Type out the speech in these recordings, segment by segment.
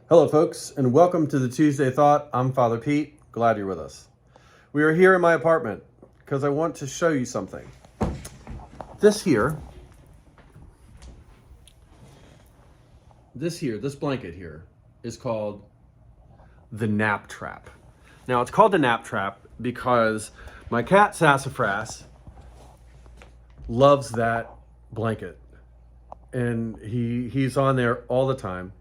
Hello, folks, and welcome to the Tuesday Thought. I'm Father Pete. Glad you're with us. We are here in my apartment because I want to show you something. This blanket here is called the nap trap. Now, it's called the nap trap because my cat Sassafras loves that blanket, and he's on there all the time.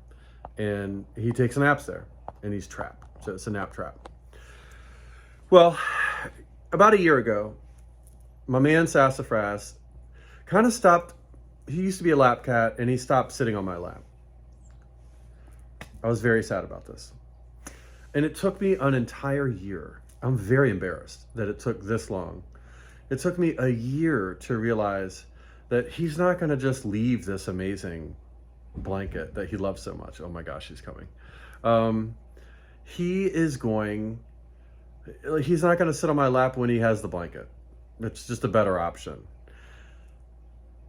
And he takes naps there, and he's trapped. So it's a nap trap. Well, about a year ago, my man Sassafras kind of stopped. He used to be a lap cat, and he stopped sitting on my lap. I was very sad about this. And it took me an entire year. I'm very embarrassed that it took this long. It took me a year to realize that he's not going to just leave this amazing blanket that he loves so much. Oh my gosh, he's coming. He's not going to sit on my lap when he has the blanket. It's just a better option.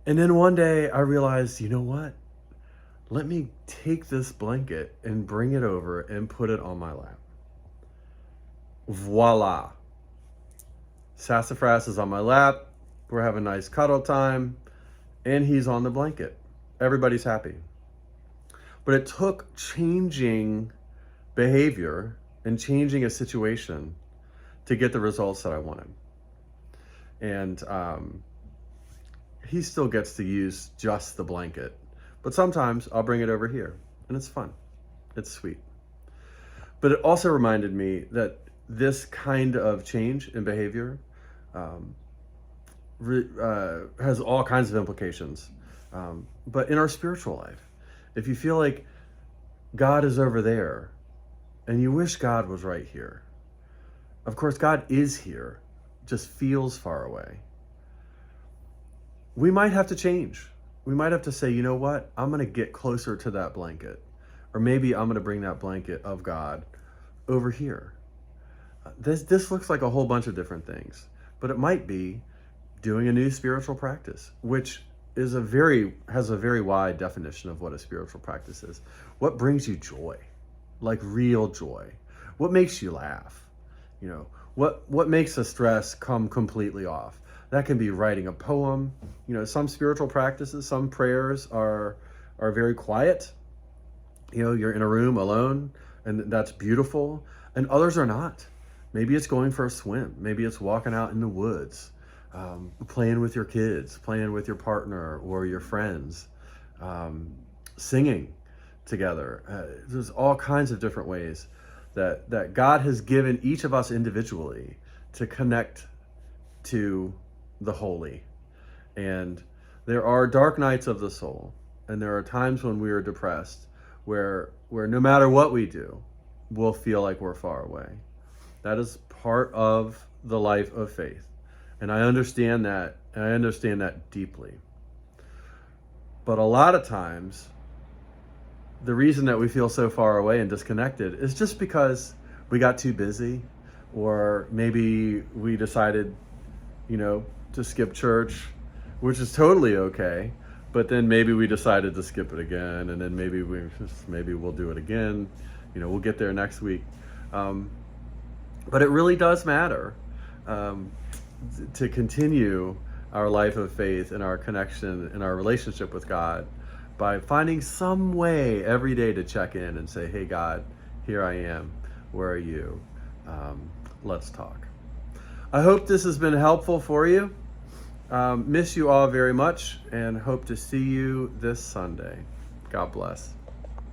And then one day I realized, you know what? Let me take this blanket and bring it over and put it on my lap. Voila. Sassafras is on my lap. We're having nice cuddle time, and he's on the blanket. Everybody's happy. But it took changing behavior and changing a situation to get the results that I wanted. And he still gets to use just the blanket. But sometimes I'll bring it over here, and it's fun. It's sweet. But it also reminded me that this kind of change in behavior has all kinds of implications. But in our spiritual life, if you feel like God is over there and you wish God was right here, of course, God is here, just feels far away. We might have to change. We might have to say, you know what? I'm going to get closer to that blanket. Or maybe I'm going to bring that blanket of God over here. This looks like a whole bunch of different things, but it might be doing a new spiritual practice, which has a very wide definition of what a spiritual practice is. What brings you joy, like real joy? What makes you laugh? You know, what makes the stress come completely off? That can be writing a poem. You know, some spiritual practices, some prayers are very quiet. You know, you're in a room alone, and that's beautiful. And others are not. Maybe it's going for a swim. Maybe it's walking out in the woods. Playing with your kids, playing with your partner or your friends, singing together. There's all kinds of different ways that God has given each of us individually to connect to the holy. And there are dark nights of the soul, and there are times when we are depressed where no matter what we do, we'll feel like we're far away. That is part of the life of faith. And I understand that, and I understand that deeply. But a lot of times, the reason that we feel so far away and disconnected is just because we got too busy, or maybe we decided, to skip church, which is totally okay. But then maybe we decided to skip it again, and then maybe we'll do it again. We'll get there next week. But it really does matter. To continue our life of faith and our connection and our relationship with God by finding some way every day to check in and say, hey, God, here I am. Where are you? Let's talk. I hope this has been helpful for you. Miss you all very much and hope to see you this Sunday. God bless.